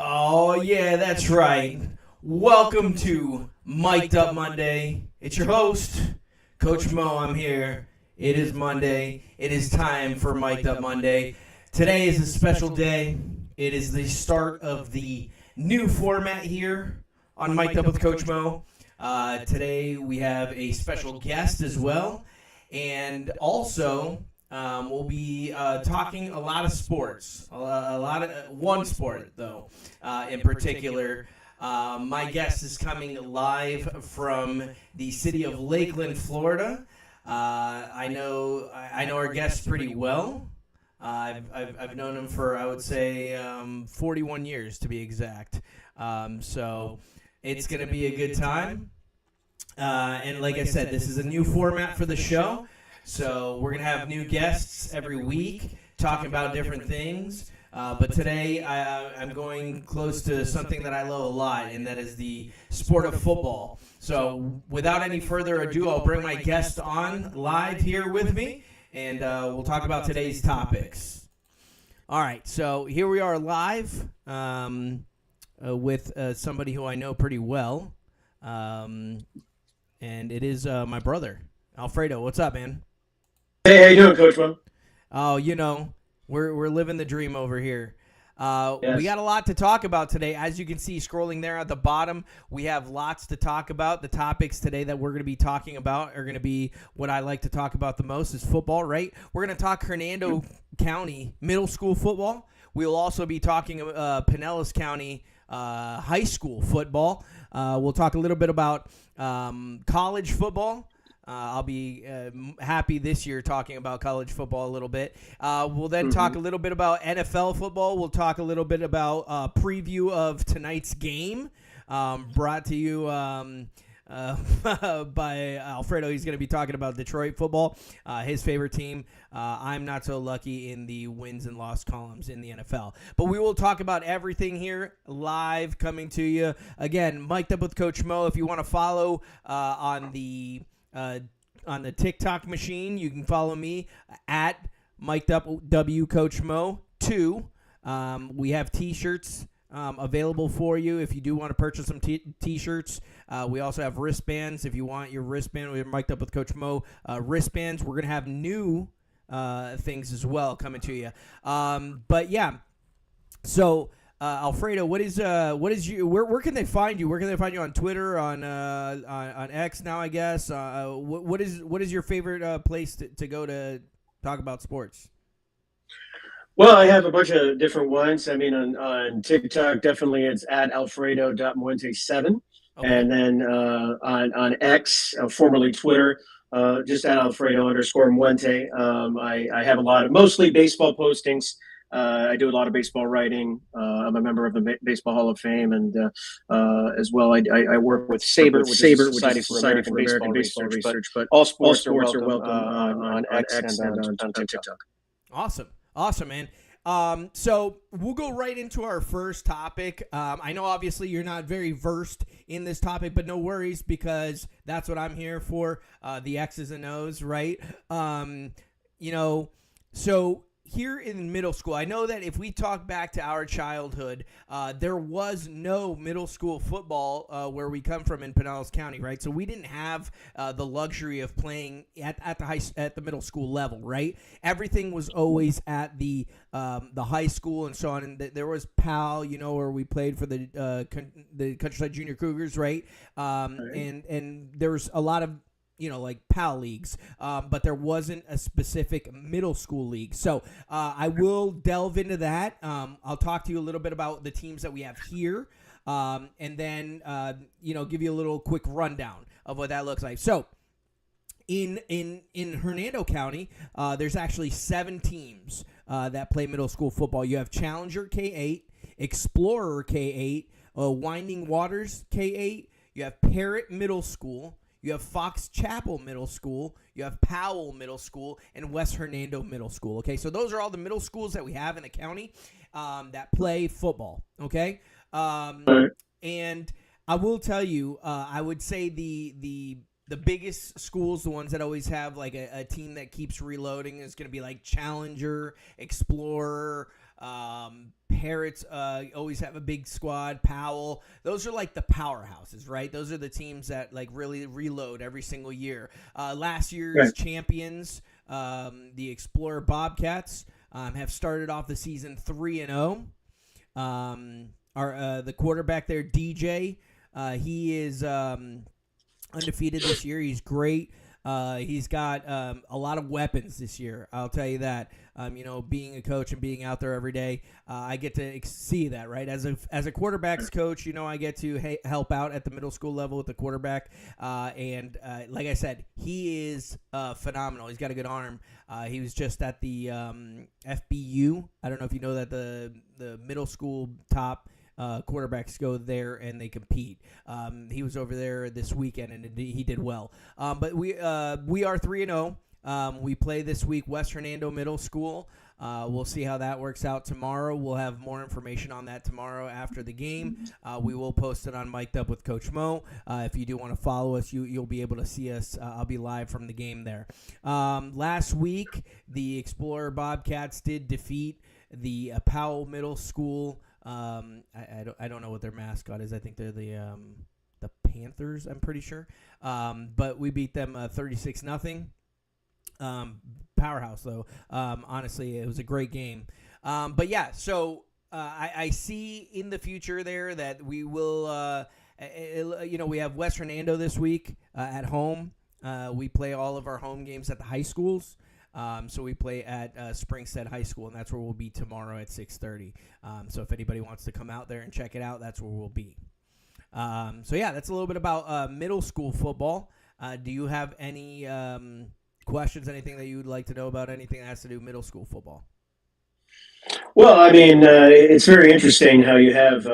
Oh, yeah, that's right. Welcome to Mic'd Up Monday. It's your host, Coach Mo. I'm here. It is Monday. It is time for Mic'd Up Monday. Today is a special day. It is the start of the new format here on Mic'd Up with Coach Mo. Today we have a special guest as well. And also, we'll be talking a lot of sports, one sport though, in particular. My guest is coming live from the city of Lakeland, Florida. I know our guest pretty well. I've known him for, I would say, 41 years to be exact. So it's going to be a good time. And like I said, this is a new format for the show. So we're going to have new guests every week talking about different things. But today I'm going close to something that I love a lot, and that is the sport of football. So without any further ado, I'll bring my guest on live here with me, and we'll talk about today's topics. All right, so here we are live with somebody who I know pretty well, and it is my brother, Alfredo. What's up, man? Hey, how you doing, Coach Mo? Oh, you know, we're living the dream over here. Yes. We got a lot to talk about today. As you can see, scrolling there at the bottom, we have lots to talk about. The topics today that we're going to be talking about are going to be what I like to talk about the most is football, right? We're going to talk Hernando County middle school football. We will also be talking Pinellas County high school football. We'll talk a little bit about college football. I'll be happy this year talking about college football a little bit. We'll then talk a little bit about NFL football. We'll talk a little bit about preview of tonight's game, brought to you by Alfredo. He's going to be talking about Detroit football, his favorite team. I'm not so lucky in the wins and loss columns in the NFL. But we will talk about everything here live coming to you. Again, Mic'd Up with Coach Mo. If you want to follow on the TikTok machine, you can follow me at Mic'd Up W Coach Mo 2. We have T-shirts available for you if you do want to purchase some T-shirts. We also have wristbands. If you want your wristband, we have Mic'd Up with Coach Mo wristbands. We're gonna have new things as well coming to you. But yeah, so. Alfredo, where can they find you? Where can they find you on Twitter, on X now, I guess? What is your favorite place to go to talk about sports? Well, I have a bunch of different ones. I mean, on TikTok, definitely it's at alfredo.muente7. Okay. And then on X, formerly Twitter, just at alfredo_muente. I have a lot of mostly baseball postings. I do a lot of baseball writing. I'm a member of the Baseball Hall of Fame, and as well, I work with SABR, which is Society for American Baseball Research. But all sports are welcome on X and on TikTok. Awesome, man. So we'll go right into our first topic. I know obviously you're not very versed in this topic, but no worries because that's what I'm here for. The X's and O's, right? So here in middle school, I know that if we talk back to our childhood, there was no middle school football where we come from in Pinellas County, right? So we didn't have the luxury of playing at the middle school level, right? Everything was always at the high school and so on. And there was PAL, where we played for the Countryside Junior Cougars, right? Right. And there was a lot of like PAL leagues, but there wasn't a specific middle school league. So I will delve into that. I'll talk to you a little bit about the teams that we have here, and then give you a little quick rundown of what that looks like. So in Hernando County, there's actually 7 teams that play middle school football. You have Challenger K8, Explorer K8, Winding Waters K8. You have Parrott Middle School. you have Fox Chapel Middle School, you have Powell Middle School, and West Hernando Middle School. Okay, so those are all the middle schools that we have in the county that play football. Okay, and I will tell you, I would say the biggest schools, the ones that always have like a team that keeps reloading, is going to be like Challenger, Explorer, Parrots always have a big squad. Powell, those are like the powerhouses, right? Those are the teams that like really reload every single year. Last year's champions, the Explorer Bobcats, have started off the season 3-0. The quarterback there, DJ, he is undefeated this year. He's great. He's got a lot of weapons this year. I'll tell you that. Being a coach and being out there every day, I get to see that, right? As a quarterbacks coach, I get to help out at the middle school level with the quarterback. And like I said, he is phenomenal. He's got a good arm. He was just at the FBU. I don't know if you know that the middle school top quarterbacks go there and they compete. He was over there this weekend and he did well. But we are 3-0. We play this week West Hernando Middle School. We'll see how that works out tomorrow. We'll have more information on that tomorrow after the game. We will post it on Mic'd Up with Coach Mo. If you do want to follow us, you'll be able to see us. I'll be live from the game there. Last week, the Explorer Bobcats did defeat the Powell Middle School. I don't know what their mascot is. I think they're the Panthers, I'm pretty sure. But we beat them 36-0. Powerhouse, though. Honestly, it was a great game. But yeah, so I see in the future there that we will, we have West Hernando this week at home. We play all of our home games at the high schools. So we play at Springstead High School, and that's where we'll be tomorrow at 6:30. So if anybody wants to come out there and check it out, that's where we'll be. So yeah, that's a little bit about middle school football. Do you have any questions, anything that you would like to know about anything that has to do with middle school football? Well, I mean, it's very interesting how you have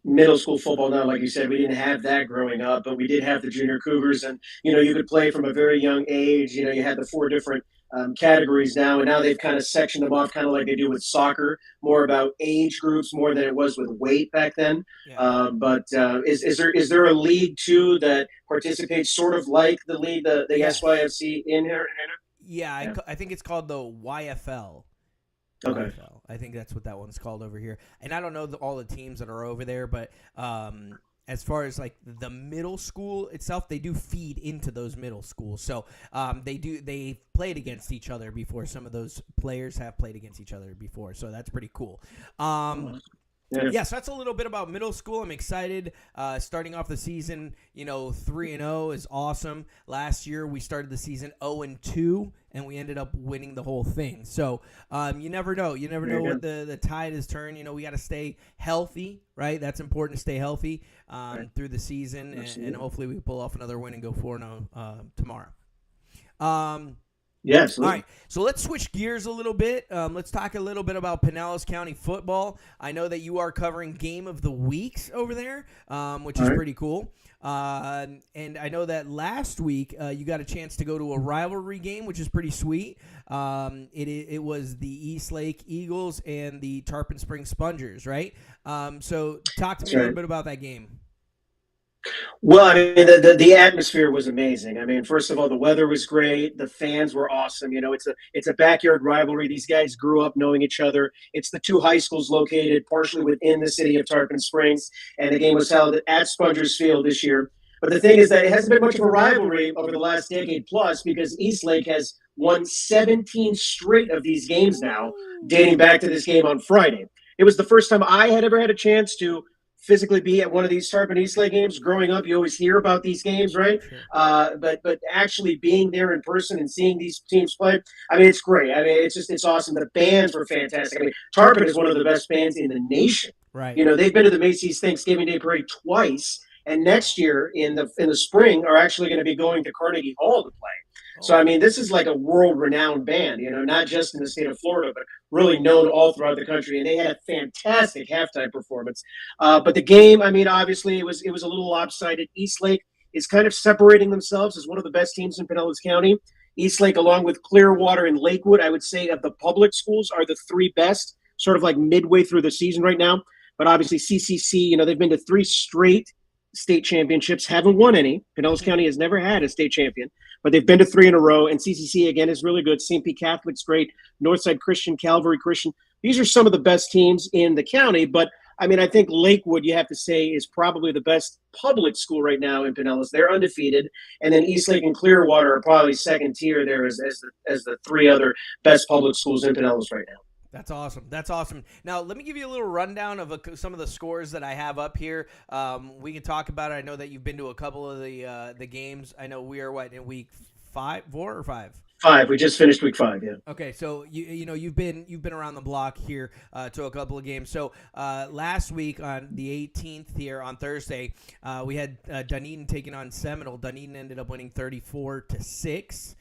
middle school football now. Like you said, we didn't have that growing up, but we did have the junior Cougars, and you could play from a very young age. You had the 4 different categories now, and now they've kind of sectioned them off, kind of like they do with soccer, more about age groups more than it was with weight back then. Yeah. But is there a league too that participates sort of like the league, the SYFC in here? Yeah, I think it's called the YFL. Okay. YFL. I think that's what that one's called over here. And I don't know all the teams that are over there, but as far as like the middle school itself, they do feed into those middle schools. So they played against each other before. Some of those players have played against each other before. So that's pretty cool. Yeah, so that's a little bit about middle school. I'm excited. Starting off the season, 3-0 is awesome. Last year we started the season 0-2, and we ended up winning the whole thing. So you never know. You never know what the tide has turned. We got to stay healthy, right? That's important to stay healthy through the season, and hopefully we pull off another win and go 4-0 tomorrow. Yeah, absolutely. All right, so let's switch gears a little bit. Let's talk a little bit about Pinellas County football. I know that you are covering Game of the Weeks over there, which is pretty cool. And I know that last week you got a chance to go to a rivalry game, which is pretty sweet. It was the Eastlake Eagles and the Tarpon Springs Spongers, right? So talk to me a little bit about that game. Well, I mean, the atmosphere was amazing. I mean, first of all, the weather was great. The fans were awesome. It's a backyard rivalry. These guys grew up knowing each other. It's the 2 high schools located partially within the city of Tarpon Springs, and the game was held at Spongers Field this year. But the thing is that it hasn't been much of a rivalry over the last decade plus, because Eastlake has won 17 straight of these games now, dating back to this game on Friday. It was the first time I had ever had a chance to physically be at one of these Tarpon Eastlake games. Growing up, you always hear about these games, right? But actually being there in person and seeing these teams play, I mean, it's great. I mean, it's awesome. The bands were fantastic. I mean, Tarpon is one of the best bands in the nation. Right. They've been to the Macy's Thanksgiving Day Parade twice, and next year in the spring are actually going to be going to Carnegie Hall to play. So, I mean, this is like a world-renowned band, not just in the state of Florida, but really known all throughout the country. And they had a fantastic halftime performance. But the game, I mean, obviously it was a little lopsided. Eastlake is kind of separating themselves as one of the best teams in Pinellas County. Eastlake, along with Clearwater and Lakewood, I would say of the public schools are the three best, sort of like midway through the season right now. But obviously CCC, they've been to 3 straight state championships, haven't won any. Pinellas County has never had a state champion, but they've been to 3 in a row. And CCC, again, is really good. St. Pete Catholic's great. Northside Christian, Calvary Christian. These are some of the best teams in the county. But, I think Lakewood, you have to say, is probably the best public school right now in Pinellas. They're undefeated. And then Eastlake and Clearwater are probably second tier there as the 3 other best public schools in Pinellas right now. That's awesome. That's awesome. Now, let me give you a little rundown of some of the scores that I have up here. We can talk about it. I know that you've been to a couple of the games. I know we are in week 4 or 5? 5. We just finished week 5. Yeah. Okay, so you've been around the block here to a couple of games. So last week on the 18th here on Thursday, we had Dunedin taking on Seminole. Dunedin ended up winning 34-6.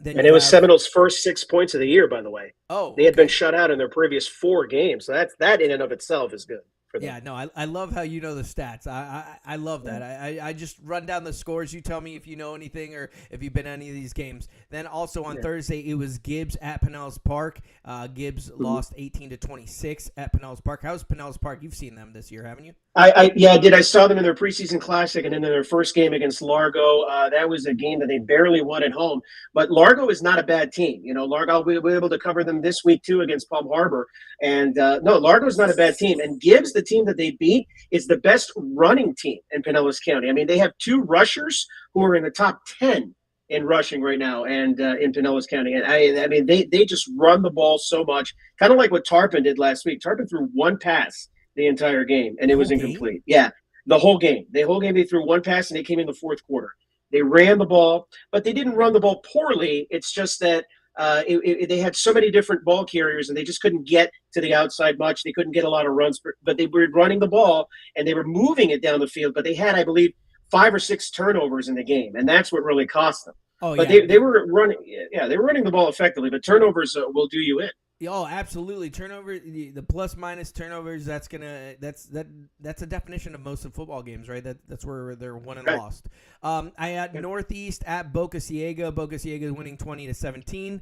And it was Seminole's first 6 points of the year, by the way. Oh, they had been shut out in their previous 4 games. So that in and of itself is good. Yeah, no, I love how you know the stats. I love that. I just run down the scores. You tell me if you know anything or if you've been to any of these games. Then also on Thursday, it was Gibbs at Pinellas Park. Gibbs lost 18-26 at Pinellas Park. How's Pinellas Park? You've seen them this year, haven't you? I did. I saw them in their preseason classic and in their first game against Largo. That was a game that they barely won at home. But Largo is not a bad team. Largo, we were able to cover them this week too against Palm Harbor. And no, Largo is not a bad team. And Gibbs, the team that they beat, is the best running team in Pinellas County. They have 2 rushers who are in the top 10 in rushing right now and in Pinellas County. And they just run the ball so much, kind of like what Tarpon did last week. Tarpon threw 1 pass the entire game, and it was incomplete. Yeah, the whole game. They threw 1 pass, and they came in the fourth quarter. They ran the ball, but they didn't run the ball poorly. It's just that they had so many different ball carriers, and they just couldn't get to the outside much. They couldn't get a lot of runs, but they were running the ball, and they were moving it down the field. But they had, I believe, 5 or 6 turnovers in the game, and that's what really cost them. Oh, but yeah. They were running. Yeah, they were running the ball effectively, but turnovers will do you in. Oh, absolutely. Turnover, the plus minus turnovers, that's a definition of most of football games, right? That's where they're won and lost. I had Northeast at Boca Ciega. Boca Ciega is winning 20-17.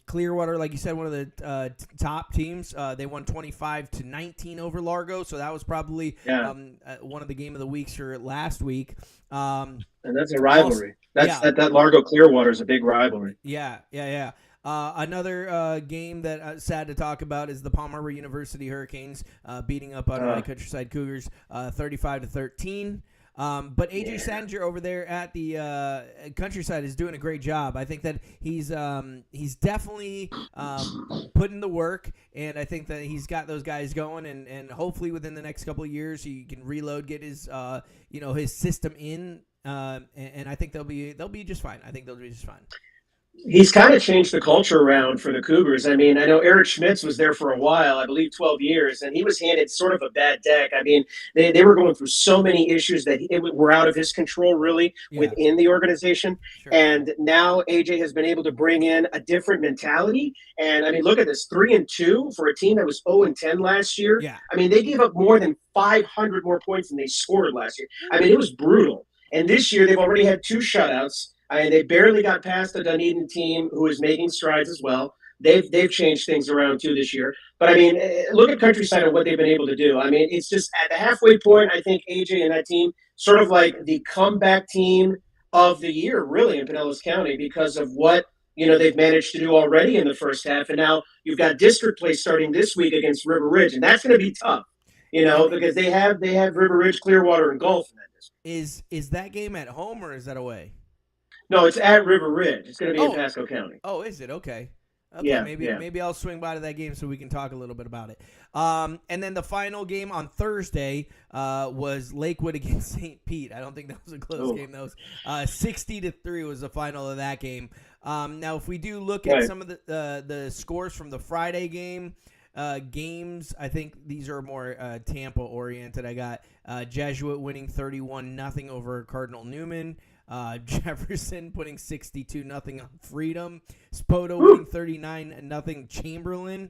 Clearwater, like you said, one of the top teams. They won 25-19 over Largo, so that was probably one of the game of the weeks for last week. And that's a rivalry. That Largo Clearwater is a big rivalry. Yeah. Another game that sad to talk about is the Palm Harbor University Hurricanes beating up on my Countryside Cougars 35-13. But AJ Sadinger over there at the Countryside is doing a great job. I think that he's definitely putting the work, and I think that he's got those guys going, and hopefully within the next couple of years he can reload, get his his system in, and I think they'll be just fine. I think they'll be just fine. He's kind of changed the culture around for the Cougars. I know Eric Schmitz was there for a while, I believe 12 years, and he was handed sort of a bad deck. They were going through so many issues that were out of his control, really, within the organization. Sure. And now AJ has been able to bring in a different mentality. And, look at this, 3-2 for a team that was 0-10 last year. Yeah. They gave up more than 500 more points than they scored last year. It was brutal. And this year they've already had 2 shutouts. They barely got past the Dunedin team, who is making strides as well. They've changed things around too this year. But look at Countryside and what they've been able to do. It's just at the halfway point. I think AJ and that team sort of like the comeback team of the year, really, in Pinellas County, because of what they've managed to do already in the first half. And now you've got district play starting this week against River Ridge, and that's going to be tough. Because they have River Ridge, Clearwater, and Gulf in that district. Is that game at home or is that away? No, it's at River Ridge. It's going to be in Pasco County. Oh, is it? Okay. Yeah, maybe I'll swing by to that game so we can talk a little bit about it. And then the final game on Thursday was Lakewood against St. Pete. I don't think that was a close game. That was 60-3 was the final of that game. Now, if we do look at some of the scores from the Friday games, I think these are more Tampa oriented. I got Jesuit winning 31-0 over Cardinal Newman. Jefferson putting 62-0 on Freedom. Spoto winning 39-0 Chamberlain.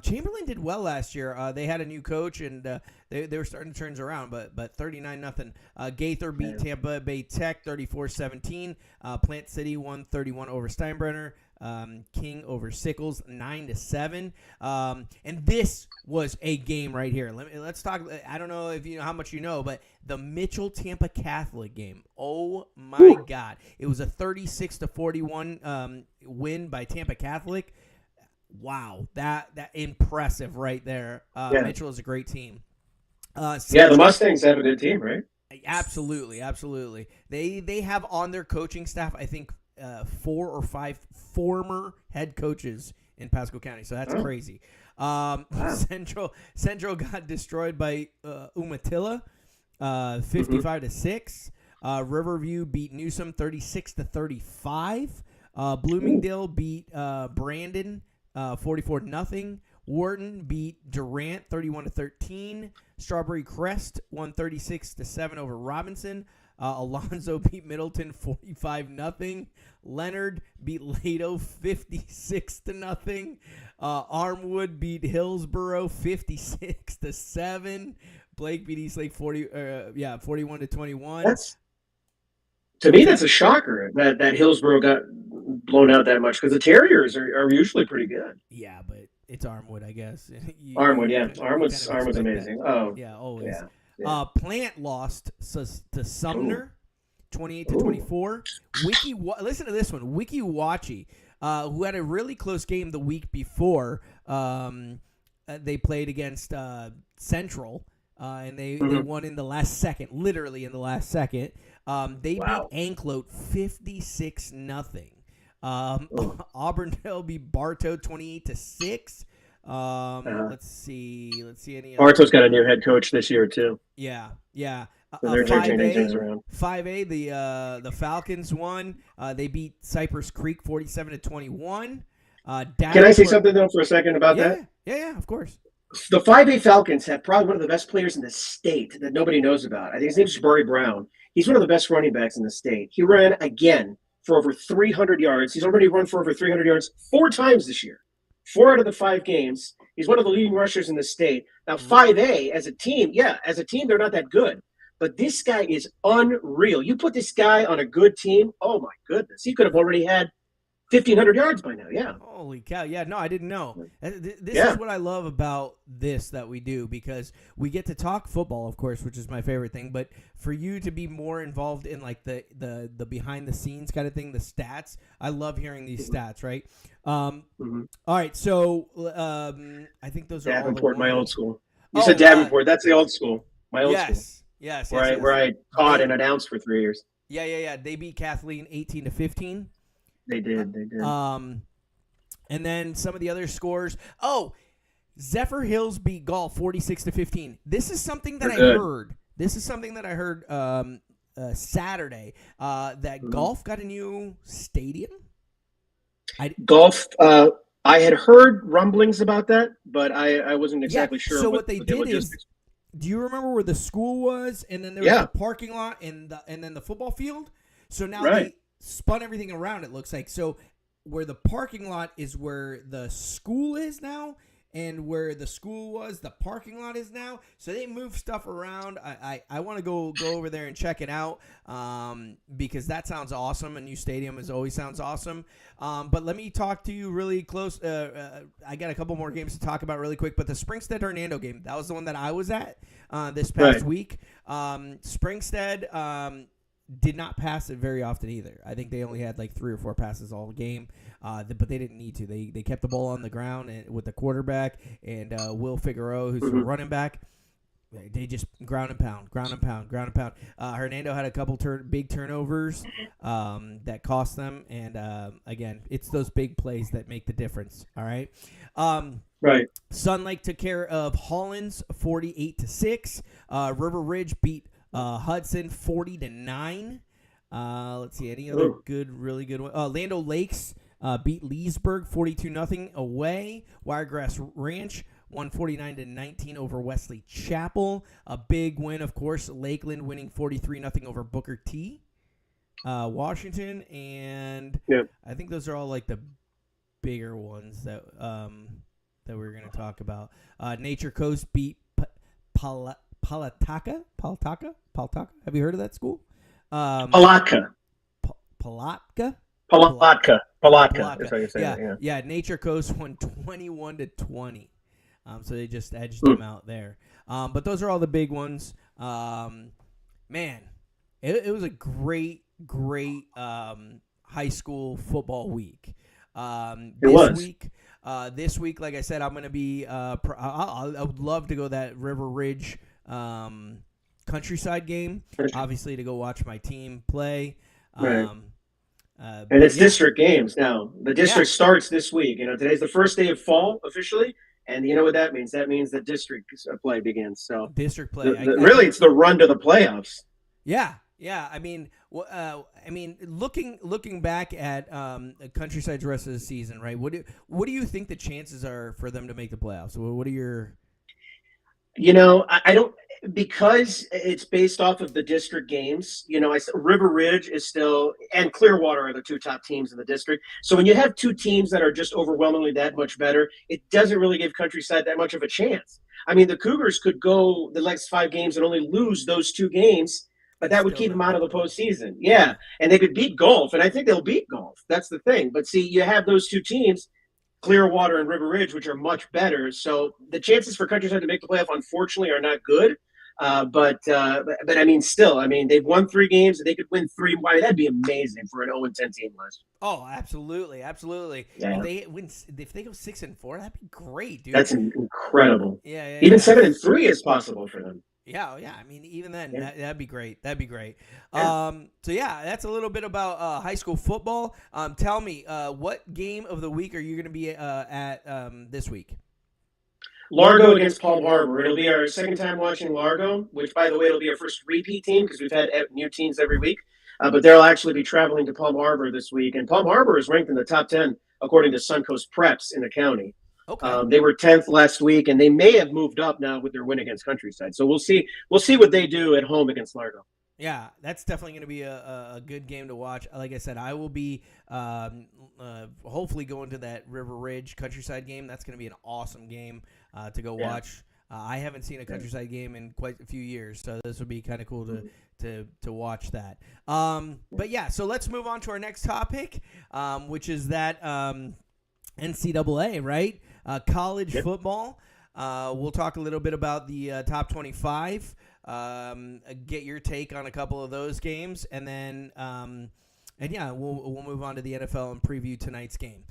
Chamberlain did well last year. They had a new coach, and they were starting to turn it around, but 39-0. Gaither beat Tampa Bay Tech 34-17. Plant City won 31 over Steinbrenner. King over Sickles 9-7. And this was a game right here. Let's talk. I don't know if you know how much you know, but the Mitchell Tampa Catholic game. Oh my God! It was a 36-41 win by Tampa Catholic. Wow, that impressive right there. Mitchell is a great team. The Mustangs have a good team, right? Absolutely. They have on their coaching staff, I think, 4 or 5 former head coaches in Pasco County, so that's crazy. Wow. Central got destroyed by Umatilla, 55-6. Riverview beat Newsom 36-35. Bloomingdale beat Brandon 44-0. Wharton beat Durant 31-13. Strawberry Crest won 36-7 over Robinson. Alonzo beat Middleton 45-0. Leonard beat Lato 56-0. Armwood beat Hillsboro 56-7. Blake beat Eastlake 41-21. To me, that's a shocker that Hillsboro got blown out that much, because the Terriers are usually pretty good. Yeah, but it's Armwood, I guess. Armwood's amazing. That. Oh, yeah, always. Yeah. Plant lost to Sumner, 28-24. Listen to this one. Wiki Wachi, who had a really close game the week before, they played against Central, and they won in the last second, literally in the last second. They beat Anklote 56-0. Auburndale beat Bartow 28-6. Let's see any. Bartow's got a new head coach this year too. Yeah. So they're changing things around. 5A, the Falcons won. They beat Cypress Creek 47-21. Can I say something though for a second about that? Yeah, of course. The 5A Falcons have probably one of the best players in the state that nobody knows about. I think his name's Jabari Brown. He's one of the best running backs in the state. He ran again for over 300 yards. He's already run for over 300 yards 4 times this year. 4 out of the 5 games. He's one of the leading rushers in the state. Now, 5A as a team, they're not that good. But this guy is unreal. You put this guy on a good team, oh my goodness. He could have already had 1,500 yards by now, yeah. Holy cow. Yeah, no, I didn't know. This is what I love about this that we do, because we get to talk football, of course, which is my favorite thing, but for you to be more involved in like the behind the scenes kind of thing, the stats, I love hearing these stats, right? All right, so I think those are Davenport, my old school. You said Davenport, that's the old school. My old school. Yes. Where I taught and announced for 3 years. Yeah. They beat Kathleen 18-15. They did. And then some of the other scores. Oh, Zephyr Hills beat Golf 46-15. This is something that I heard. Saturday. That Golf got a new stadium. Golf. I had heard rumblings about that, but I wasn't exactly sure. So what they did is. Do you remember where the school was, and then there was the parking lot and then the football field? So now they spun everything around, it looks like. So where the parking lot is where the school is now, and where the school was, the parking lot is now. So they moved stuff around. I want to go over there and check it out, because that sounds awesome. A new stadium always sounds awesome. But let me talk to you really close. I got a couple more games to talk about really quick. But the Springstead Hernando game, that was the one that I was at this past week. Springstead did not pass it very often either. I think they only had like 3 or 4 passes all game, but they didn't need to. They kept the ball on the ground and with the quarterback and Will Figueroa, who's the running back. They just ground and pound. Hernando had a couple big turnovers that cost them, and again, it's those big plays that make the difference. All right. Sun Lake took care of Hollins 48-6. River Ridge beat Hudson 40-9. Let's see any other really good one. Lando Lakes beat Leesburg 42-0 away. Wiregrass Ranch 149-19 over Wesley Chapel. A big win, of course. Lakeland winning 43-0 over Booker T. Washington, and I think those are all like the bigger ones that that we're going to talk about. Nature Coast beat Palatka. Have you heard of that school? Palatka. Palatka. Is how you say it. Yeah. Nature Coast won 21-20. So they just edged them out there. But those are all the big ones. Man, it was a great high school football week. This week, like I said, I'm going to be. I would love to go to that River Ridge Countryside game, obviously to go watch my team play. Right. And it's district games now. The district starts this week. Today's the first day of fall officially, and you know what that means? That means the district play begins. So district play. Really, it's the run to the playoffs. Yeah. I mean, looking back at Countryside's rest of the season, right? What do you think the chances are for them to make the playoffs? What are your? I don't, because it's based off of the district games. River Ridge is still, and Clearwater are the two top teams in the district. So when you have two teams that are just overwhelmingly that much better, it doesn't really give Countryside that much of a chance. I mean, the Cougars could go the next 5 games and only lose those 2 games. But that would keep them out of the postseason. Yeah, and they could beat Gulf, and I think they'll beat Gulf. That's the thing. But see, you have those 2 teams, Clearwater and River Ridge, which are much better. So the chances for Countryside to make the playoff, unfortunately, are not good. But I mean, still, they've won 3 games, and they could win 3. Why, that'd be amazing for an 0-10 team list. Oh, absolutely. Yeah. If they go 6-4, that'd be great, dude. That's incredible. Yeah. Even 7-3 is possible for them. Yeah. I mean, even then, Yeah. that'd be great. Yeah. So yeah, that's a little bit about high school football. Tell me, what game of the week are you going to be at this week? Largo against Palm Harbor. It'll be our second time watching Largo, which, by the way, it'll be our first repeat team because we've had new teams every week. But they'll actually be traveling to Palm Harbor this week. And Palm Harbor is ranked in the top 10, according to Suncoast Preps in the county. Okay. They were 10th last week, and they may have moved up now with their win against Countryside. So we'll see. We'll see what they do at home against Largo. Yeah, that's definitely going to be a good game to watch. Like I said, I will be hopefully going to that River Ridge Countryside game. That's going to be an awesome game to go watch. I haven't seen a Countryside game in quite a few years, so this would be kind of cool to watch that. But yeah, so let's move on to our next topic, which is that NCAA, right? College football. We'll talk a little bit about the top 25. Get your take on a couple of those games, and then we'll move on to the NFL and preview tonight's game.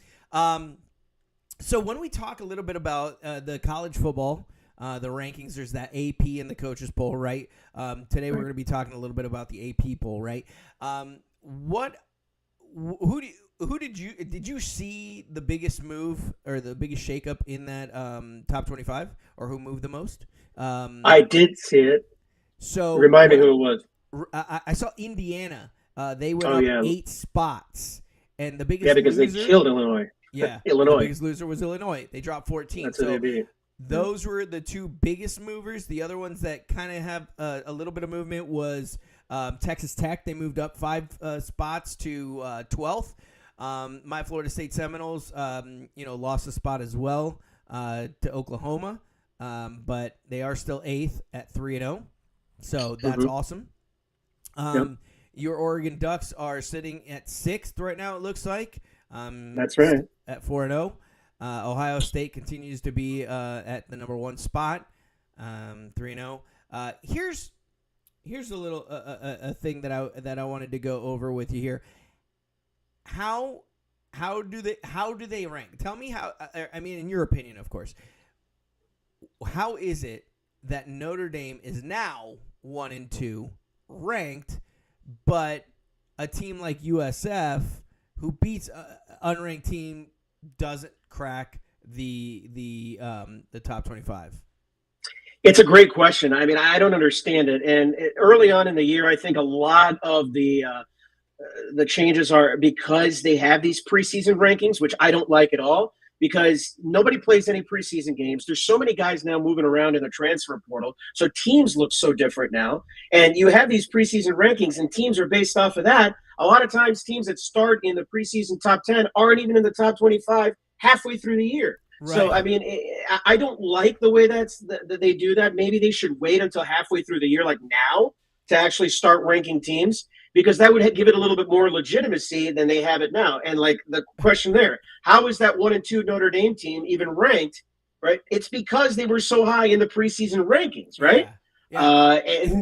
So when we talk a little bit about the college football, the rankings, there's that AP and the coaches poll, right? Today we're going to be talking a little bit about the AP poll, right? Did you see the biggest move or the biggest shakeup in that top 25, or who moved the most? I did see it. So remind me who it was. I saw Indiana. They went up 8 spots, and the biggest because loser, they killed Illinois. Yeah, Illinois. The biggest loser was Illinois. They dropped 14. That's who they beat. Those were the 2 biggest movers. The other ones that kind of have a little bit of movement was Texas Tech. They moved up 5 spots to 12th. My Florida State Seminoles, lost a spot as well to Oklahoma, but they are still 8th at 3-0. So that's awesome. Your Oregon Ducks are sitting at 6th right now, it looks like. That's right. At 4-0. Ohio State continues to be at the number 1 spot, 3-0. Here's a little a thing that I wanted to go over with you here. How do they rank? Tell me how. In your opinion, of course. How is it that Notre Dame is now 1 and 2 ranked, but a team like USF, who beats an unranked team, doesn't crack the top 25? It's a great question. I don't understand it. And early on in the year, I think a lot of the changes are because they have these preseason rankings, which I don't like at all, because nobody plays any preseason games. There's so many guys now moving around in the transfer portal, so teams look so different now. And you have these preseason rankings, and teams are based off of that. A lot of times teams that start in the preseason top 10 aren't even in the top 25 halfway through the year. So, Right. I mean, I don't like the way that they do that. Maybe they should wait until halfway through the year, like now, to actually start ranking teams because that would give it a little bit more legitimacy than they have it now. And like the question there, how is that 1-2 Notre Dame team even ranked? Right? It's because they were so high in the preseason rankings, right? Yeah. Yeah. And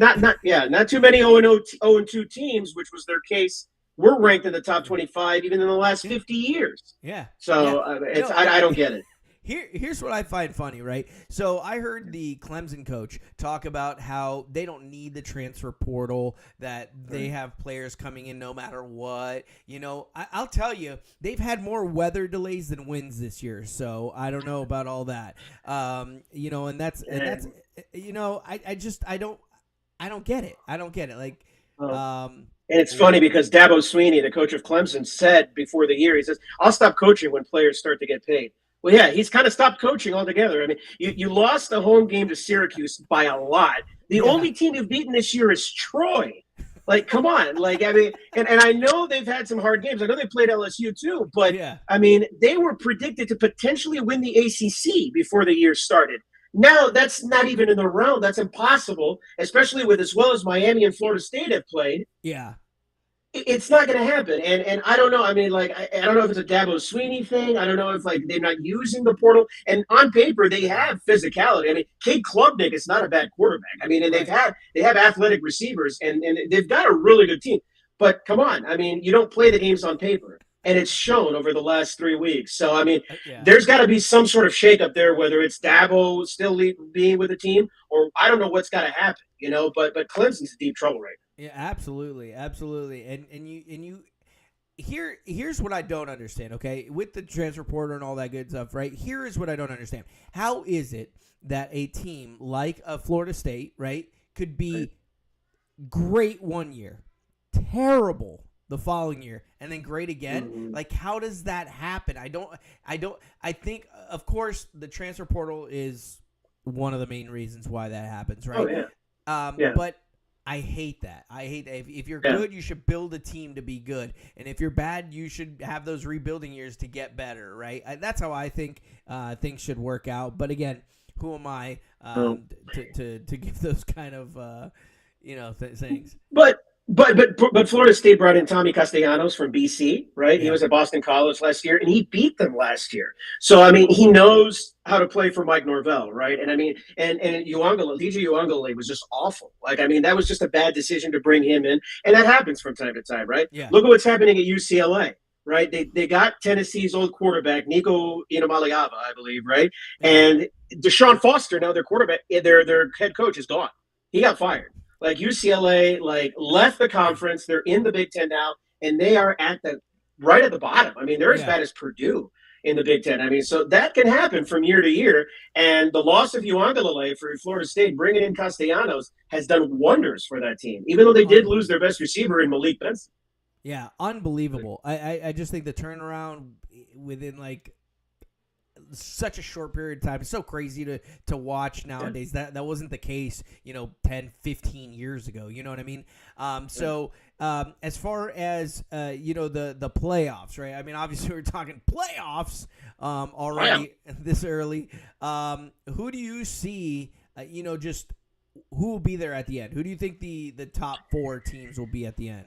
not too many 0-2 teams, which was their case, were ranked in the top 25 even in the last Yeah. 50 years. Yeah. Yeah. So I don't get it. Here's what I find funny, right? So I heard the Clemson coach talk about how they don't need the transfer portal, that they have players coming in no matter what. I'll tell you, they've had more weather delays than wins this year, so I don't know about all that. And that's I don't get it. I don't get it. Like, And it's funny because Dabo Sweeney, the coach of Clemson, said before the year, he says, I'll stop coaching when players start to get paid. Well, yeah, he's kind of stopped coaching altogether. I mean, you lost the home game to Syracuse by a lot. The only team you've beaten this year is Troy. Like, come on. Like, I mean, and I know they've had some hard games. I know they played LSU too, but I mean, they were predicted to potentially win the ACC before the year started. Now that's not even in the realm. That's impossible, especially with as well as Miami and Florida State have played. Yeah. It's not going to happen. And I don't know. I mean, like, I don't know if it's a Dabo Sweeney thing. I don't know if, like, they're not using the portal. And on paper, they have physicality. I mean, Cade Klubnik is not a bad quarterback. I mean, and they have athletic receivers, and they've got a really good team. But come on. I mean, you don't play the games on paper. And it's shown over the last 3 weeks. So, I mean, there's got to be some sort of shakeup there, whether it's Dabo still being with the team or I don't know what's got to happen, but Clemson's in deep trouble right now. Yeah, absolutely. And you here's what I don't understand, okay? With the transfer portal and all that good stuff, right? Here is what I don't understand. How is it that a team like a Florida State, right, could be great one year, terrible the following year, and then great again? Mm-hmm. Like, how does that happen? I think, of course, the transfer portal is one of the main reasons why that happens, right? Oh, yeah. But I hate that. If you're good, you should build a team to be good, and if you're bad, you should have those rebuilding years to get better, right? That's how I think things should work out. But again, who am I to give those kind of things? But Florida State brought in Tommy Castellanos from BC, right? Yeah. He was at Boston College last year, and he beat them last year. So, I mean, he knows how to play for Mike Norvell, right? And I mean, and DJ Uiagalelei was just awful. Like, I mean, that was just a bad decision to bring him in, and that happens from time to time, right? Yeah. Look at what's happening at UCLA, right? They got Tennessee's old quarterback, Nico Iamaleava, I believe, right? Yeah. And Deshaun Foster, now their quarterback, their head coach is gone. He got fired. Like UCLA, left the conference. They're in the Big Ten now, and they are right at the bottom. I mean, they're as bad as Purdue in the Big Ten. I mean, so that can happen from year to year. And the loss of Uiagalelei for Florida State, bringing in Castellanos, has done wonders for that team, even though they did lose their best receiver in Malik Benson. Yeah, unbelievable. I just think the turnaround within such a short period of time. It's so crazy to watch nowadays. That wasn't the case, 10, 15 years ago. You know what I mean? So as far as, the playoffs, right? I mean, obviously we're talking playoffs already this early. Who do you see, just who will be there at the end? Who do you think the top 4 teams will be at the end?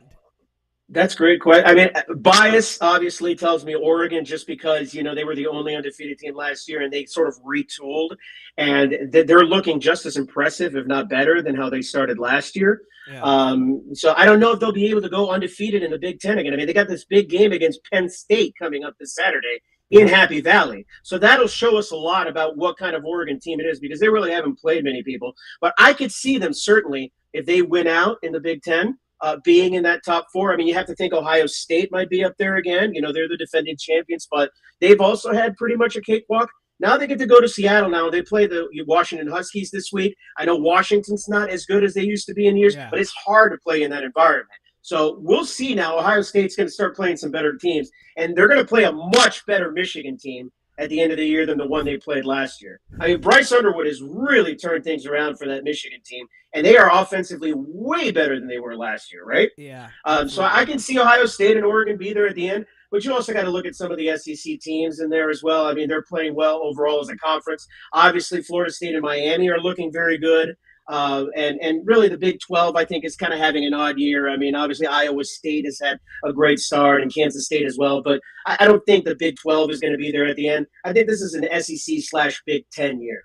That's a great question. I mean, bias obviously tells me Oregon, just because, they were the only undefeated team last year and they sort of retooled, and they're looking just as impressive, if not better, than how they started last year. Yeah. So I don't know if they'll be able to go undefeated in the Big Ten again. I mean, they got this big game against Penn State coming up this Saturday in Happy Valley. So that'll show us a lot about what kind of Oregon team it is, because they really haven't played many people. But I could see them certainly, if they win out in the Big Ten, being in that top 4. I mean, you have to think Ohio State might be up there again. They're the defending champions, but they've also had pretty much a cakewalk. Now they get to go to Seattle now. They play the Washington Huskies this week. I know Washington's not as good as they used to be in years, but it's hard to play in that environment. So we'll see now. Ohio State's going to start playing some better teams, and they're going to play a much better Michigan team at the end of the year than the one they played last year. I mean, Bryce Underwood has really turned things around for that Michigan team, and they are offensively way better than they were last year, right? Yeah. So I can see Ohio State and Oregon be there at the end. but you also got to look at some of the SEC teams in there as well. I mean, they're playing well overall as a conference. Obviously, Florida State and Miami are looking very good. And really, the Big 12, I think, is kind of having an odd year. I mean, obviously, Iowa State has had a great start, and Kansas State as well. But I don't think the Big 12 is going to be there at the end. I think this is an SEC/Big 10 year.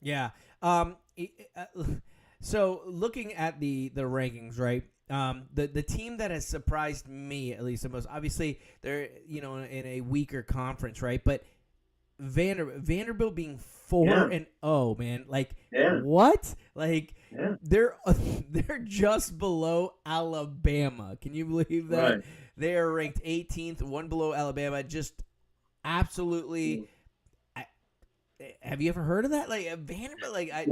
Yeah. So looking at the rankings, right? The team that has surprised me at least the most, obviously they're in a weaker conference, right? But Vanderbilt being 4-0, man, like what? Like they're just below Alabama. Can you believe that? Right. They are ranked 18th, one below Alabama. Just absolutely. Have you ever heard of that? Like Vanderbilt, like I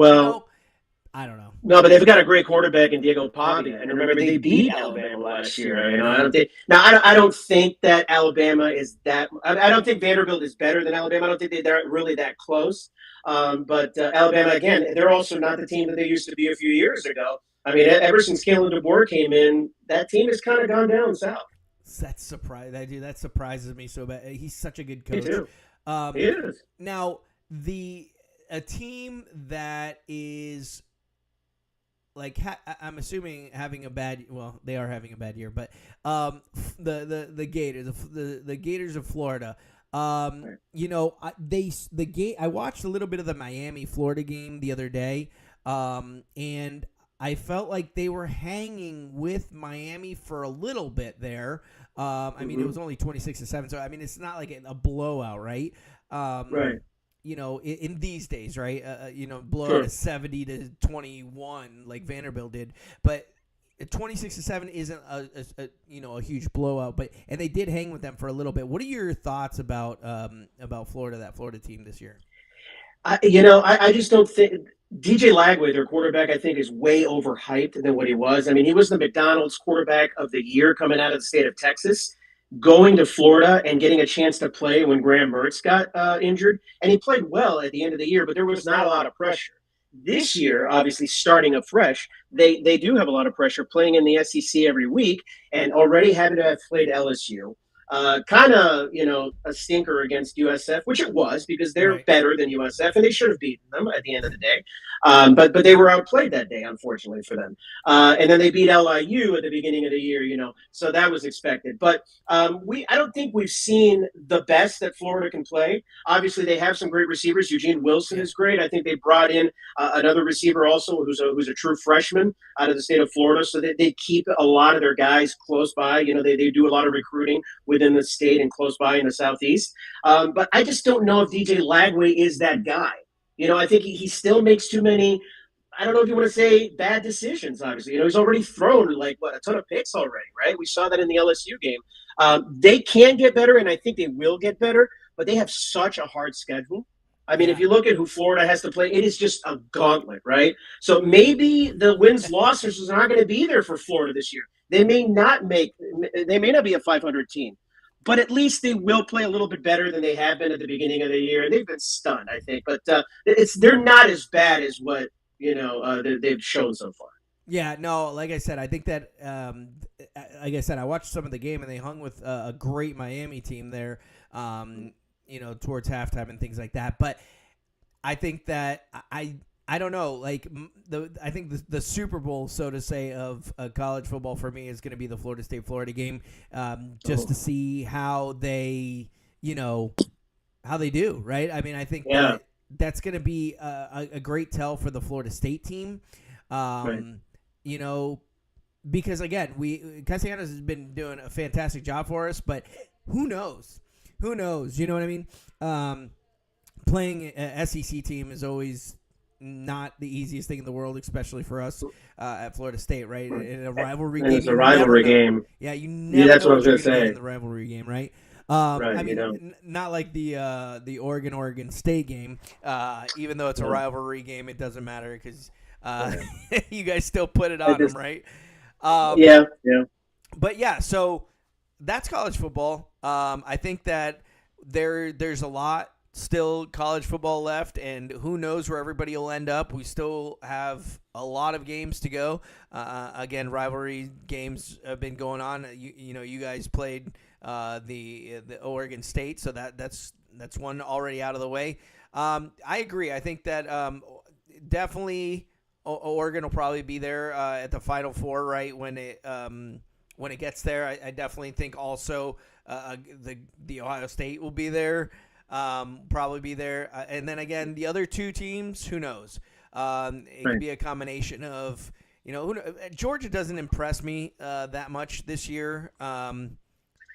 don't know. No, but they've got a great quarterback in Diego Pavia, and remember they beat Alabama last year. I don't think that Alabama is that. I don't think Vanderbilt is better than Alabama. I don't think they're really that close. But Alabama, again, they're also not the team that they used to be a few years ago. I mean, ever since Kalen DeBoer came in, that team has kind of gone down south. That's surprising. That surprises me so bad. He's such a good coach. Me too. He is. Now a team that is like I'm assuming having a bad. Well, they are having a bad year, but the Gators, the Gators of Florida. I watched a little bit of the Miami Florida game the other day, and I felt like they were hanging with Miami for a little bit there. I mean, it was only 26-7, so I mean, it's not like a blowout, right? Right. In these days, right? Blowout is 70-21 like Vanderbilt did, but 26-7 isn't a huge blowout. And they did hang with them for a little bit. What are your thoughts about Florida, that Florida team this year? I just don't think DJ Lagway, their quarterback, I think is way overhyped than what he was. I mean, he was the McDonald's quarterback of the year coming out of the state of Texas, going to Florida and getting a chance to play when Graham Mertz got injured. And he played well at the end of the year, but there was not a lot of pressure. This year, obviously starting afresh, they do have a lot of pressure playing in the SEC every week and already having to have played LSU. Kind of, a stinker against USF, which it was because they're better than USF and they should have beaten them at the end of the day. But they were outplayed that day, unfortunately for them. And then they beat LIU at the beginning of the year, so that was expected. But I don't think we've seen the best that Florida can play. Obviously, they have some great receivers. Eugene Wilson is great. I think they brought in another receiver also who's a true freshman out of the state of Florida. So they keep a lot of their guys close by. They do a lot of recruiting within the state and close by in the Southeast. But I just don't know if DJ Lagway is that guy. I think he still makes too many, I don't know if you want to say bad decisions, obviously. He's already thrown a ton of picks already, right? We saw that in the LSU game. They can get better, and I think they will get better, but they have such a hard schedule. I mean, if you look at who Florida has to play, it is just a gauntlet, right? So maybe the wins losses are not going to be there for Florida this year. They may not be a 500 team. But at least they will play a little bit better than they have been at the beginning of the year. They've been stunned, I think, but they're not as bad as what they've shown so far. Yeah, no, like I said, I think that, I watched some of the game and they hung with a great Miami team there, towards halftime and things like that. But I think that I don't know. Like I think the Super Bowl, so to say, of college football for me is going to be the Florida State-Florida game, just to see how they, how they do. Right. I mean, I think that's going to be a great tell for the Florida State team. Because again, Castellanos has been doing a fantastic job for us, but who knows? Who knows? You know what I mean? Playing an SEC team is always not the easiest thing in the world, especially for us at Florida State, right? In a rivalry game. It's a rivalry game. Yeah, you never that's know what I was going to say. In the rivalry game, right? I mean, not like the Oregon State game. Even though it's a rivalry game, it doesn't matter because you guys still put it on them, right? Yeah. But yeah, so that's college football. I think that there's a lot still college football left, and who knows where everybody will end up. We still have a lot of games to go. Again, rivalry games have been going on. You guys played the Oregon State, so that's one already out of the way. I agree. I think that definitely Oregon will probably be there at the Final Four, right, when it gets there. I definitely think also the Ohio State will be there. Probably be there. And then again, the other two teams, who knows? It could be a combination of, Georgia doesn't impress me that much this year.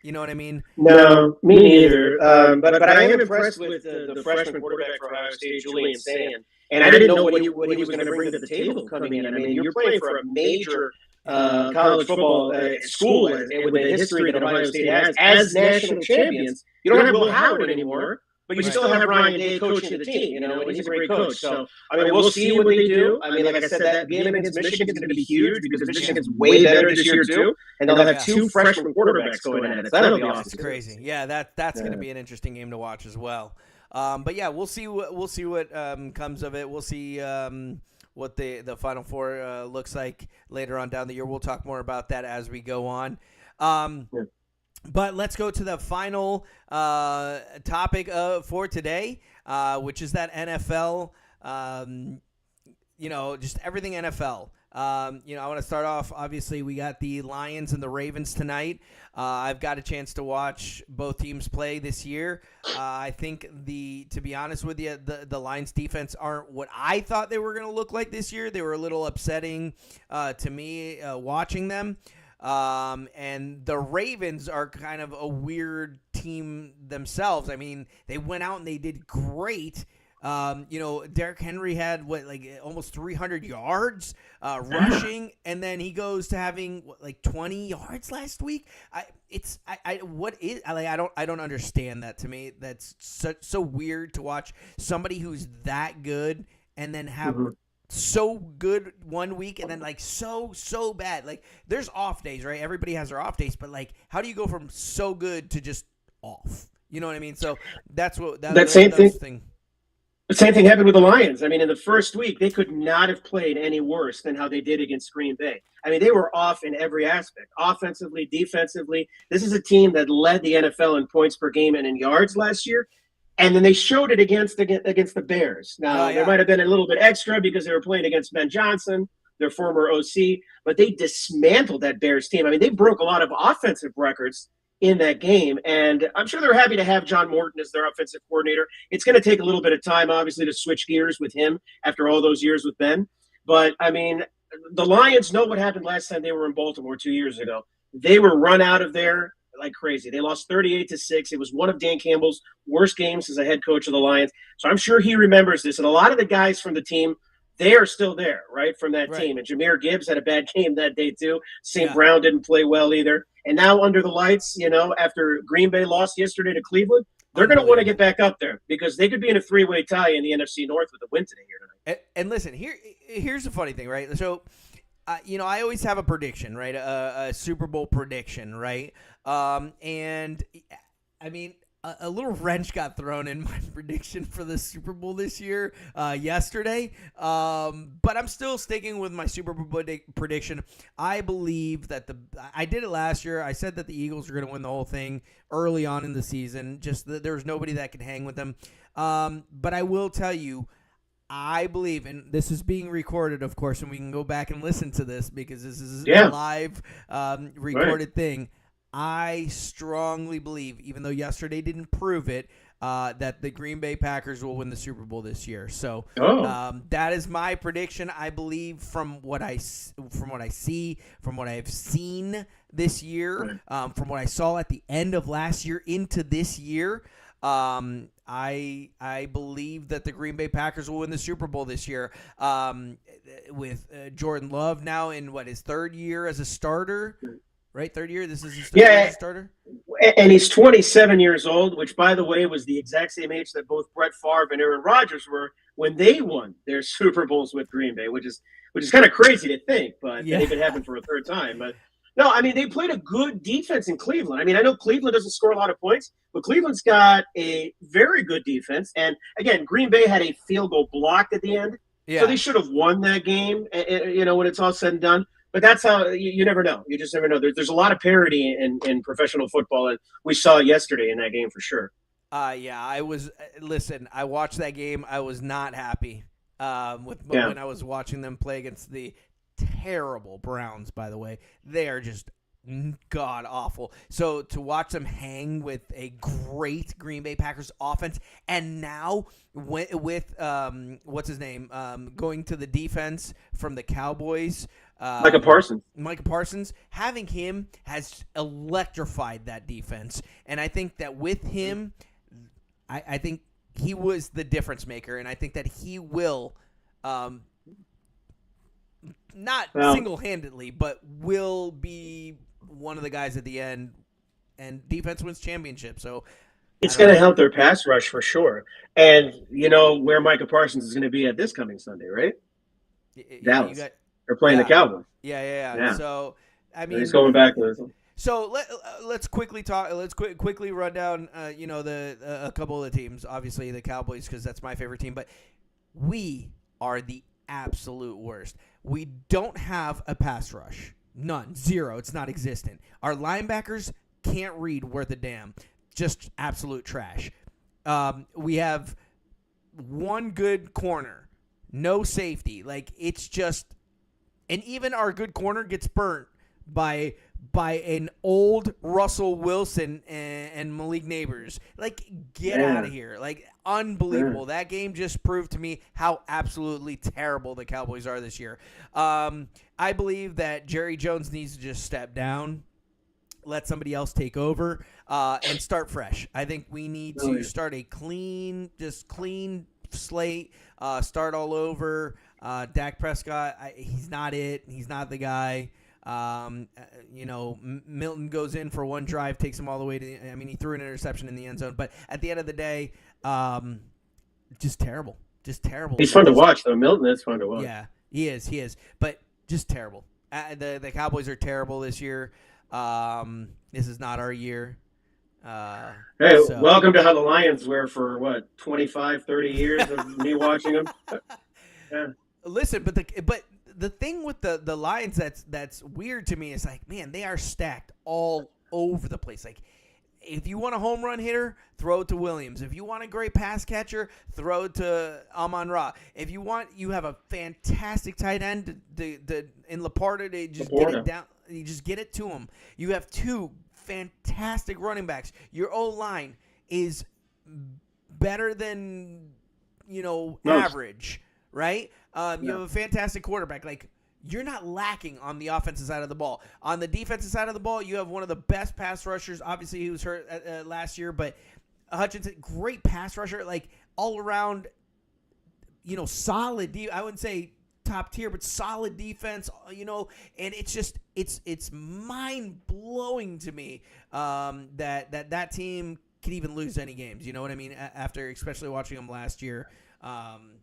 You know what I mean? No, me neither. But I am impressed with the freshman quarterback for Ohio State, Julian Sand. And I didn't know what he was going to bring to the table coming in. I mean, you're playing for a major college football school with the history that Ohio State has as national champions. You don't have Will Howard anymore, but you still have Ryan Day coaching the team, and he's a great coach. So, I mean, we'll see what they do. I mean, like I said, that game against Michigan is going to be huge because Michigan's way better this year, too. And they'll have two freshman quarterbacks going at it. That'll be awesome. That's crazy. Yeah, that's going to be an interesting game to watch as well. But yeah, we'll see what comes of it. We'll see what the Final Four looks like later on down the year. We'll talk more about that as we go on. But let's go to the final topic for today, which is that NFL. Just everything NFL. I want to start off. Obviously, we got the Lions and the Ravens tonight. I've got a chance to watch both teams play this year. I think to be honest with you, the Lions defense aren't what I thought they were going to look like this year. They were a little upsetting to me watching them. And the Ravens are kind of a weird team themselves. I mean, they went out and they did great. Derrick Henry had almost 300 yards rushing, and then he goes to having 20 yards last week. I don't understand that. To me, that's so weird to watch somebody who's that good and then have so good one week and then so bad. There's off days, right? Everybody has their off days, but how do you go from so good to just off? You know what I mean? So that's what that same thing. The same thing happened with the Lions. I mean, in the first week, they could not have played any worse than how they did against Green Bay. I mean, they were off in every aspect, offensively, defensively. This is a team that led the NFL in points per game and in yards last year. And then they showed it against the Bears. Now, there might have been a little bit extra because they were playing against Ben Johnson, their former OC, but they dismantled that Bears team. I mean, they broke a lot of offensive records in that game. And I'm sure they're happy to have John Morton as their offensive coordinator. It's going to take a little bit of time, obviously, to switch gears with him after all those years with Ben. But, I mean, the Lions know what happened last time they were in Baltimore 2 years ago. They were run out of there like crazy. They lost 38-6. It was one of Dan Campbell's worst games as a head coach of the Lions. So I'm sure he remembers this. And a lot of the guys from the team, they are still there, right, from that team. And Jahmyr Gibbs had a bad game that day, too. St. Brown didn't play well either. And now under the lights, after Green Bay lost yesterday to Cleveland, they're going to want to get back up there because they could be in a three-way tie in the NFC North with a win today here tonight. And listen, here's the funny thing, right? So, I always have a prediction, right, a Super Bowl prediction, right? And, I mean, a little wrench got thrown in my prediction for the Super Bowl this year yesterday, but I'm still sticking with my Super Bowl prediction. I believe that I did it last year. I said that the Eagles are going to win the whole thing early on in the season, just that there was nobody that could hang with them. But I will tell you, I believe, and this is being recorded, of course, and we can go back and listen to this because this is a live recorded thing. I strongly believe, even though yesterday didn't prove it, that the Green Bay Packers will win the Super Bowl this year. So that is my prediction. I believe from what I see, from what I've seen this year, from what I saw at the end of last year into this year, I believe that the Green Bay Packers will win the Super Bowl this year. With Jordan Love now in his third year as a starter. Right, third year. This is his third year as a starter, and he's 27 years old, which, by the way, was the exact same age that both Brett Favre and Aaron Rodgers were when they won their Super Bowls with Green Bay, which is kind of crazy to think, but it could happen for a third time. But No, I mean, they played a good defense in Cleveland. I mean, I know Cleveland doesn't score a lot of points, but Cleveland's got a very good defense. And again, Green Bay had a field goal blocked at the end. So Yeah. they should have won that game, when it's all said and done. But that's how you never know. You just never know. There's a lot of parity in professional football, and we saw it yesterday in that game for sure. Yeah, I was. Listen, I watched that game. I was not happy with Yeah. when I was watching them play against the terrible Browns. By the way, they are just god awful. So to watch them hang with a great Green Bay Packers offense, and now with what's his name going to the defense from the Cowboys. Micah Parsons. Micah Parsons, having him has electrified that defense. And I think that with him, I think he was the difference maker. And I think that he will, not Well, single-handedly, but will be one of the guys at the end. And defense wins championship. So I it's don't going to know. help their pass rush for sure. And you know where Micah Parsons is going to be at this coming Sunday, right? You Dallas. got, They're playing the yeah, Cowboys. yeah. Yeah. So, I He's mean, going back to so let's quickly talk. Let's quickly run down. The a couple of the teams. Obviously, the Cowboys because that's my favorite team. But we are the absolute worst. We don't have a pass rush. None. Zero. It's not existent. Our linebackers can't read worth a damn. Just absolute trash. We have one good corner. No safety. Like it's just, and even our good corner gets burnt by an old Russell Wilson and Malik Neighbors. Like, get out of here. Like, unbelievable. That game just proved to me how absolutely terrible the Cowboys are this year. I believe that Jerry Jones needs to just step down, let somebody else take over, and start fresh. I think we need to start a clean slate, start all over. Dak Prescott, he's not it. He's not the guy. Milton goes in for one drive, takes him all the way to. I mean, he threw an interception in the end zone, but at the end of the day, just terrible. He's fun to watch, though. Milton is fun to watch. Yeah, he is, but just terrible. The Cowboys are terrible this year. This is not our year. Hey, welcome to how the Lions were for, 25, 30 years of me watching them? Yeah. Listen, but the thing with the Lions that's weird to me is like, man, they are stacked all over the place. Like, if you want a home run hitter, throw it to Williams. If you want a great pass catcher, throw it to Amon-Ra. If you have a fantastic tight end in Laporta to just get it down. You just get it to him. You have two fantastic running backs. Your O-line is better than average, right? You have a fantastic quarterback. Like, you're not lacking on the offensive side of the ball. On the defensive side of the ball, you have one of the best pass rushers. Obviously, he was hurt last year, but Hutchinson, great pass rusher. Like, all around, solid. I wouldn't say top tier, but solid defense. And it's mind blowing to me that team can even lose any games. You know what I mean? After especially watching them last year.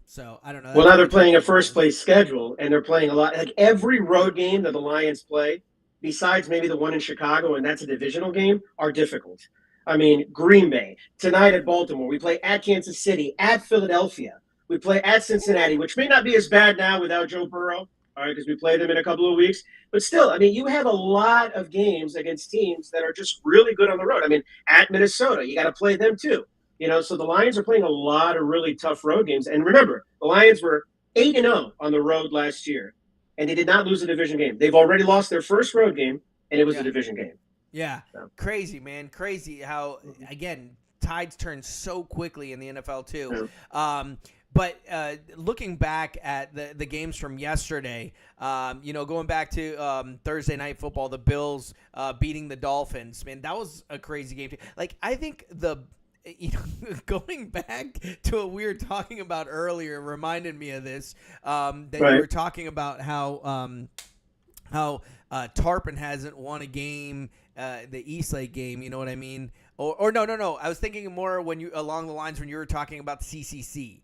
So I don't know. Well, now they're playing a first place schedule, and they're playing a lot. Like every road game that the Lions play, besides maybe the one in Chicago, and that's a divisional game, are difficult. I mean, Green Bay, tonight at Baltimore. We play at Kansas City, at Philadelphia. We play at Cincinnati, which may not be as bad now without Joe Burrow, all right, because we play them in a couple of weeks. But still, I mean, you have a lot of games against teams that are just really good on the road. I mean, at Minnesota, you got to play them too. So the Lions are playing a lot of really tough road games. And remember, the Lions were 8-0 on the road last year, and they did not lose a division game. They've already lost their first road game, and it was a division game. Yeah, so. Crazy, man. Crazy how, again, tides turn so quickly in the NFL too. Yeah. But looking back at the games from yesterday, going back to Thursday Night Football, the Bills beating the Dolphins, man, that was a crazy game. Like, I think going back to what we were talking about earlier reminded me of this, that you were talking about how Tarpon hasn't won a game, the Eastlake game, you know what I mean? Or no. I was thinking more along the lines when you were talking about the CCC.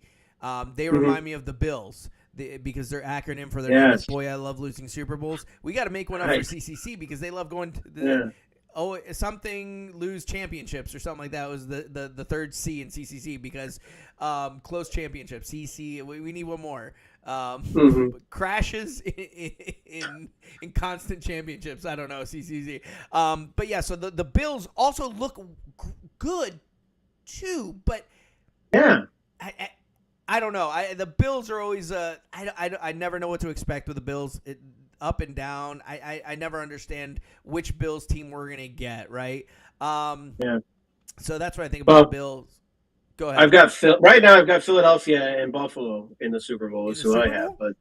They remind me of the Bills. because their acronym for their name is Yes. Boy, I Love Losing Super Bowls. We got to make one up Right. for CCC because they love going to the Yeah. something lose championships or something like that. It was the third C in CCC because close championships. CC, we need one more. Crashes in constant championships. I don't know, CCC. But yeah, so the Bills also look good too, but Yeah. I don't know. The Bills are always I never know what to expect with the Bills. Up and down. I never understand which Bills team we're gonna get, right? Yeah. So that's what I think about the Bills. Go ahead. Right now. I've got Philadelphia and Buffalo in the Super Bowl. Is who I have. Bowl? But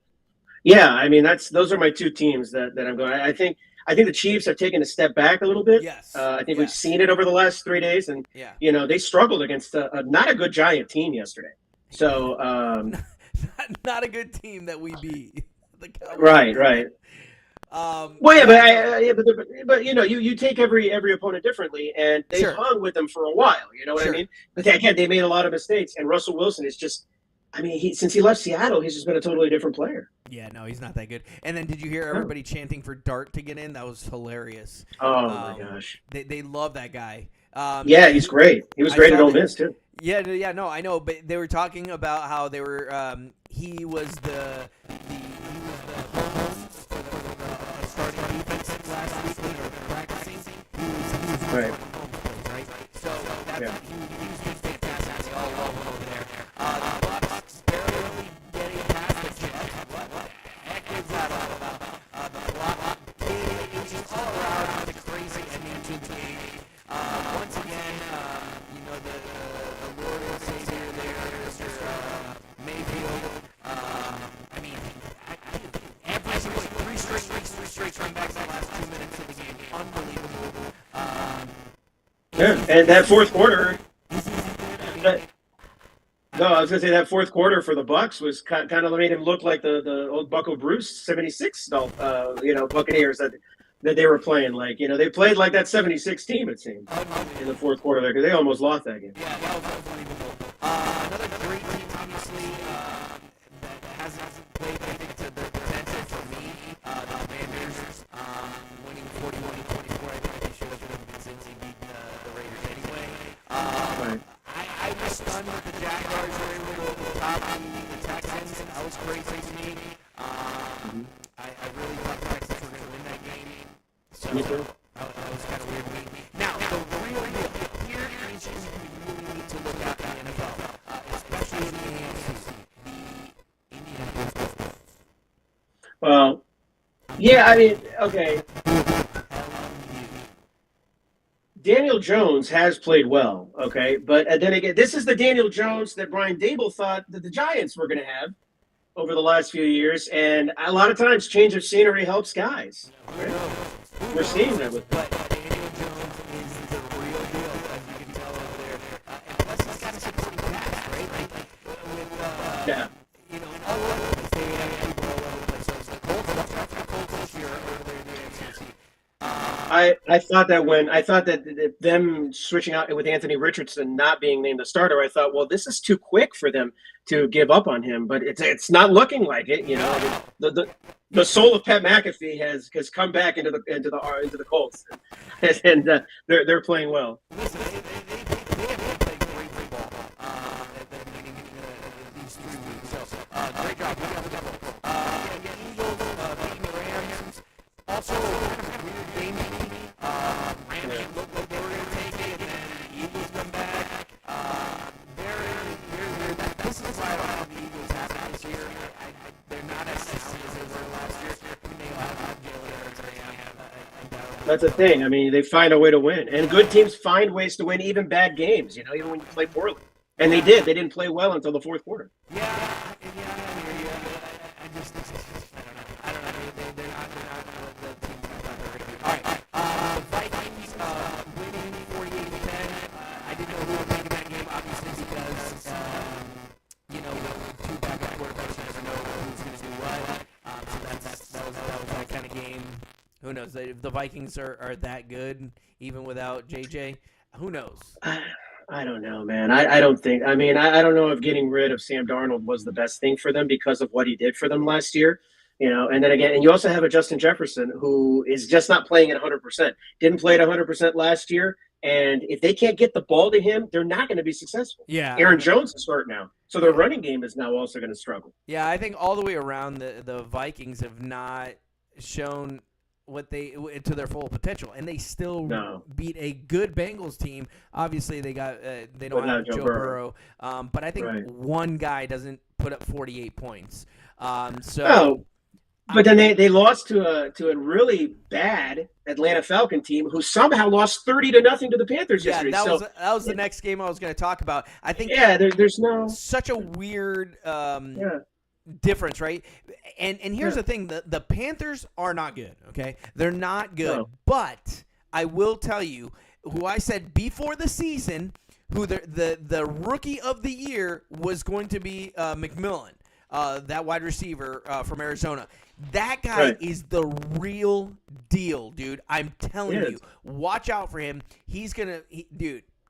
yeah, I mean those are my two teams that I'm going. I think the Chiefs have taken a step back a little bit. Yes. I think we've seen it over the last 3 days, and they struggled against not a good Giant team yesterday. So not a good team that we beat. Right. But you take every opponent differently, and they hung with them for a while. You know what I mean? But again, they made a lot of mistakes, and Russell Wilson is just. I mean, since he left Seattle, he's just been a totally different player. Yeah, no, he's not that good. And then did you hear everybody chanting for Dart to get in? That was hilarious. Oh my gosh. They love that guy. Yeah, he's great. He was great at Ole Miss too. Yeah, no, I know, but they were talking about how they were. He was the starting defense last week when they were practicing. He was right. So that's he was being fantastic. They all love him over there. The Bucs barely getting past the Jets. What the heck is that all about? The block, it's just all around the crazy ending to the game. Once again, the Lord and Savior there, Mr. Mayfield. I mean, every single three straight comebacks in the last 2 minutes of the game. Unbelievable. And that fourth quarter. No, I was gonna say that fourth quarter for the Bucs was kind of made him look like the old Bucko Bruce '76, Buccaneers that they were playing like. They played like that '76 team it seemed in the fourth quarter there because they almost lost that game. Yeah, that was unbelievable. Another great team, obviously, that hasn't played anything to their potential for me. The Commanders winning 41-24. I think they should have been since he beat the Raiders anyway. Right. I was stunned that the Jaguars were able to top the Texans. That was crazy to me. I really thought the Texans were going to win that game. So Me too. that was kind of weird to me. Now, the real deal. Here is who we really need to look at in the NFL, especially in the AFC. The Indianapolis Colts. Well, yeah, I mean, okay. Daniel Jones has played well, okay, but then again, this is the Daniel Jones that Brian Dable thought that the Giants were going to have over the last few years, and a lot of times change of scenery helps guys. Right? We're seeing that with. But Daniel Jones is the real deal, as you can tell over there. And plus, he's got a supporting cast, right? Yeah. All over the place. They have people all over the place. So it's the Colts. Watch out for the Colts this year over there in the AFC. I thought that them switching out with Anthony Richardson not being named the starter, I thought, well, this is too quick for them to give up on him, but it's not looking like it. The soul of Pat McAfee has come back into the Colts, and they're playing well. Listen, they have played great football. These 3 weeks. So great job. Look out. Eagles beating the Rams. Also, kind of a weird game. Rams looked like they were going to take it, and then the Eagles come back. This is why I don't have the Eagles happen this year. They're not as sound as they were last year. I mean, they all have Jalen Hurts. That's the thing. I mean, they find a way to win, and good teams find ways to win even bad games. Even when you play poorly, and they did. They didn't play well until the fourth quarter. Yeah, I hear you. I don't know. They're not the team I thought they were going to be. All right. Vikings winning 48-10. I didn't know who would win that game, obviously, because with 2 backup quarterbacks, you never know who's going to do what. So that was that kind of game. Who knows? If the Vikings are that good, even without JJ, who knows? I don't know, man. I don't think. I mean, I don't know if getting rid of Sam Darnold was the best thing for them because of what he did for them last year. And then again, and you also have a Justin Jefferson who is just not playing at 100%. Didn't play at 100% last year, and if they can't get the ball to him, they're not going to be successful. Yeah, Aaron Jones is hurt now, so their running game is now also going to struggle. Yeah, I think all the way around the Vikings have not shown what they to their full potential, and they still beat a good Bengals team. Obviously, they don't have Joe Burrow, but I think one guy doesn't put up 48 points. But then they lost to a really bad Atlanta Falcon team who somehow lost 30-0 to the Panthers yesterday. Yeah, that was the next game I was going to talk about. I think there's no such a weird difference, right? And here's the thing: the Panthers are not good. Okay, they're not good. No. But I will tell you, who I said before the season, who the rookie of the year was going to be McMillan, that wide receiver from Arizona. That guy is the real deal, dude. I'm telling you, watch out for him. He's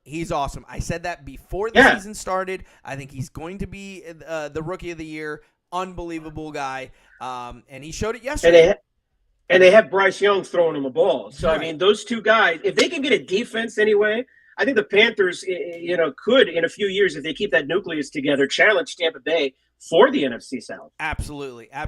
he's awesome. I said that before the season started. I think he's going to be the rookie of the year. Unbelievable guy, and he showed it yesterday. And they have Bryce Young throwing him the ball. So I mean, those two guys, if they can get a defense anyway, I think the Panthers, could in a few years, if they keep that nucleus together, challenge Tampa Bay for the NFC South. Absolutely. You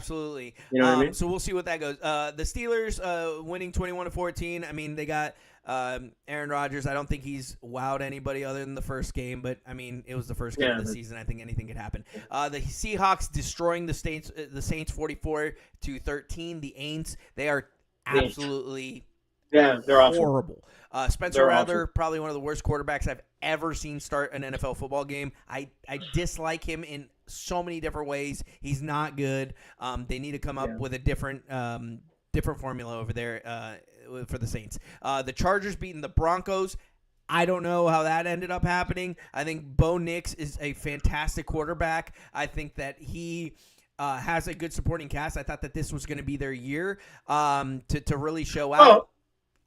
know what I mean? So we'll see what that goes. The Steelers winning 21-14. I mean, they got Aaron Rodgers. I don't think he's wowed anybody other than the first game, but I mean, it was the first game of the season. I think anything could happen. The Seahawks destroying the Saints 44-13. The Aints, they are absolutely they're horrible. Spencer Rattler, probably one of the worst quarterbacks I've ever seen start an NFL football game. I dislike him in so many different ways. He's not good. They need to come up with a different formula over there for the Saints. The Chargers beating the Broncos. I don't know how that ended up happening. I think Bo Nix is a fantastic quarterback. I think that he has a good supporting cast. I thought that this was going to be their year to really show out.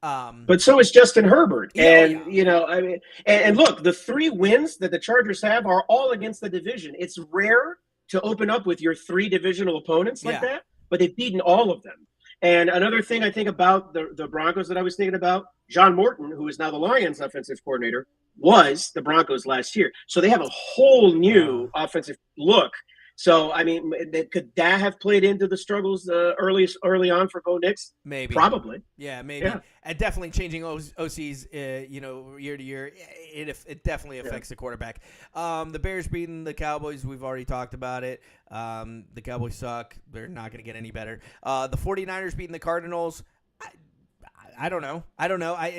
But so is Justin Herbert. I mean, and look, the 3 wins that the Chargers have are all against the division. It's rare to open up with your 3 divisional opponents like that, but they've beaten all of them. And another thing I think about the Broncos that I was thinking about, John Morton, who is now the Lions offensive coordinator, was the Broncos last year. So they have a whole new offensive look. So, I mean, could that have played into the struggles early on for Bo Nix? Maybe. Probably. Yeah, maybe. Yeah. And definitely changing OCs, year to year, it definitely affects the quarterback. The Bears beating the Cowboys, we've already talked about it. The Cowboys suck. They're not going to get any better. The 49ers beating the Cardinals. I don't know.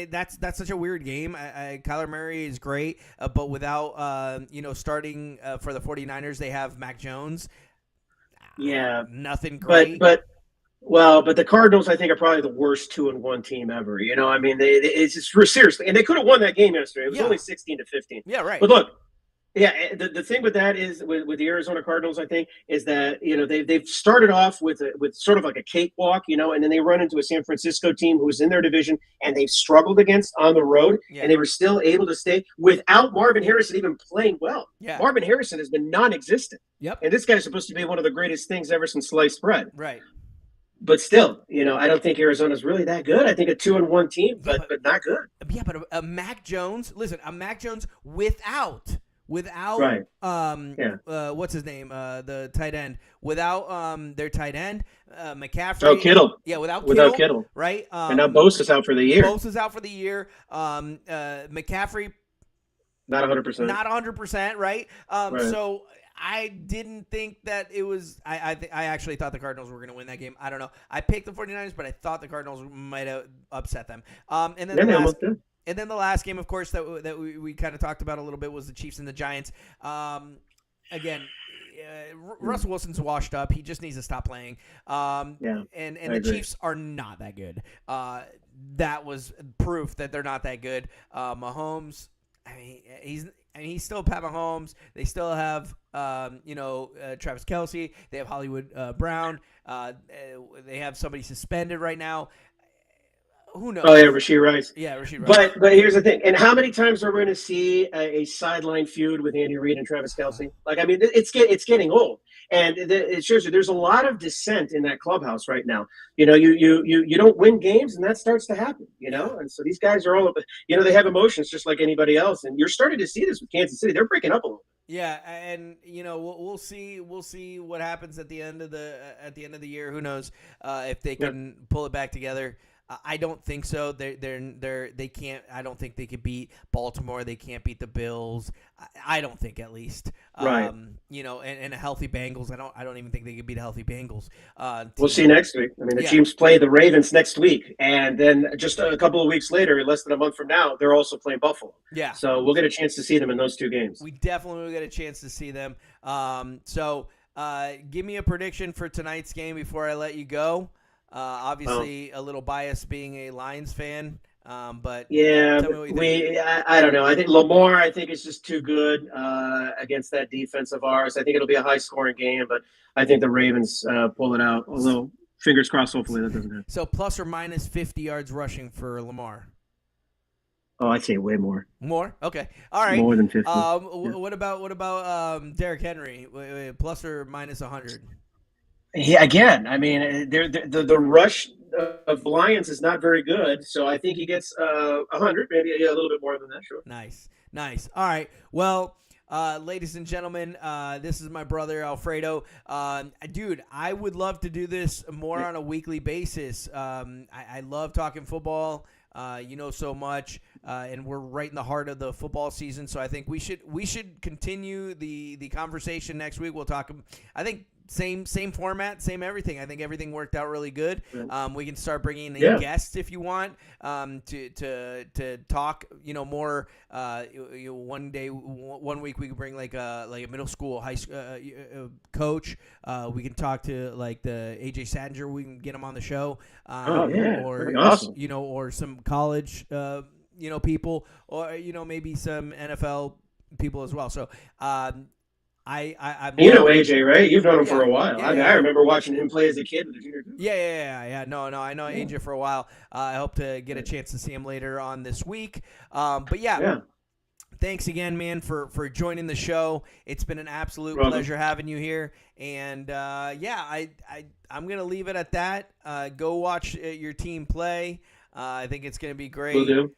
That's such a weird game. Kyler Murray is great, but without starting for the 49ers, they have Mac Jones. Yeah, nothing great. But the Cardinals, I think, are probably the worst 2-1 team ever. I mean, it's just seriously, and they could have won that game yesterday. It was only 16-15. Yeah, right. But look. Yeah, the thing with that is with the Arizona Cardinals, I think, is that they've started off with sort of like a cakewalk, and then they run into a San Francisco team who's in their division and they've struggled against on the road, and they were still able to stay without Marvin Harrison even playing well. Yeah. Marvin Harrison has been non-existent. Yep. And this guy's supposed to be one of the greatest things ever since sliced bread. Right. But still, I don't think Arizona's really that good. I think a 2-1 team, but not good. Yeah, but a Mac Jones. Listen, a Mac Jones without what's his name, the tight end, without their tight end, McCaffrey. Kittle. Yeah, without Kittle. Right. And now Bosa's out for the year. McCaffrey. Not 100%. Not 100%. Right. So I didn't think that it was. I actually thought the Cardinals were going to win that game. I don't know. I picked the 49ers, but I thought the Cardinals might have upset them. And then the last game, of course, that we kind of talked about a little bit was the Chiefs and the Giants. Again, Russell Wilson's washed up. He just needs to stop playing. And the Chiefs are not that good. That was proof that they're not that good. Mahomes, he's still Pat Mahomes. They still have Travis Kelce. They have Hollywood Brown. They have somebody suspended right now. who knows? Oh yeah, Rashid Rice. Yeah, Rashid Rice. But here's the thing. And how many times are we going to see a sideline feud with Andy Reid and Travis Kelce? Like, I mean, it's getting old, and it shows you there's a lot of dissent in that clubhouse right now. You know, you don't win games, and that starts to happen. You know, and so these guys are all, you know, they have emotions just like anybody else, and you're starting to see this with Kansas City. They're breaking up a little. Yeah, and you know we'll see what happens at the end of the year. Who knows if they can pull it back together? I don't think so. They can't. I don't think they could beat Baltimore. They can't beat the Bills. I don't think, at least. Right. You know, and a healthy Bengals. I don't even think they could beat a healthy Bengals. We'll see next week. I mean, the teams play the Ravens next week, and then just a couple of weeks later, less than a month from now, they're also playing Buffalo. Yeah. So we'll get a chance to see them in those two games. We definitely will get a chance to see them. So give me a prediction for tonight's game before I let you go. Obviously, a little biased being a Lions fan, but yeah, tell me what you think. I don't know. I think Lamar, I think, is just too good against that defense of ours. I think it'll be a high-scoring game, but I think the Ravens pull it out. Although, fingers crossed, hopefully that doesn't happen. So plus or minus 50 yards rushing for Lamar. Oh, I'd say way more. More? Okay. All right. More than 50. What about Derrick Henry? Plus or minus 100? Yeah, again, I mean, the rush of Lions is not very good, so I think he gets 100, maybe a little bit more than that. Sure. Nice. All right. Well, ladies and gentlemen, this is my brother Alfredo. Dude, I would love to do this more on a weekly basis. I love talking football. You know so much, and we're right in the heart of the football season. So I think we should continue the conversation next week. We'll talk. I think. Same format, same everything. I think everything worked out really good. We can start bringing in guests if you want to talk. You know, more. One week we can bring like a middle school, high school coach. We can talk to like the AJ Sadinger. We can get him on the show. Or awesome. You know, or some college people, or maybe some NFL people as well. So. I'm you know AJ, right? You've known him for a while. I remember watching him play as a kid with the junior. Yeah. No, I know AJ for a while. I hope to get a chance to see him later on this week. But thanks again, man, for joining the show. It's been an absolute pleasure having you here. And I'm gonna leave it at that. Go watch your team play. I think it's gonna be great. Will do.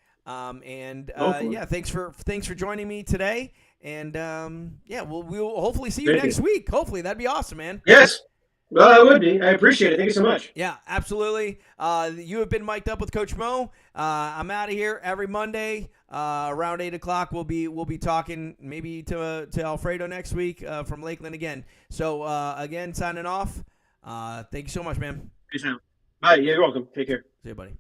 Thanks for joining me today. And we'll hopefully see you next week. Hopefully, that'd be awesome, man. Yes. Well, it would be. I appreciate it. Thank you so much. Yeah, absolutely. You have been mic'd up with Coach Mo. I'm out of here every Monday around 8:00. We'll be talking maybe to Alfredo next week from Lakeland again. So again, signing off. Thank you so much, man. Peace out. Bye. Yeah, you're welcome. Take care. See you, buddy.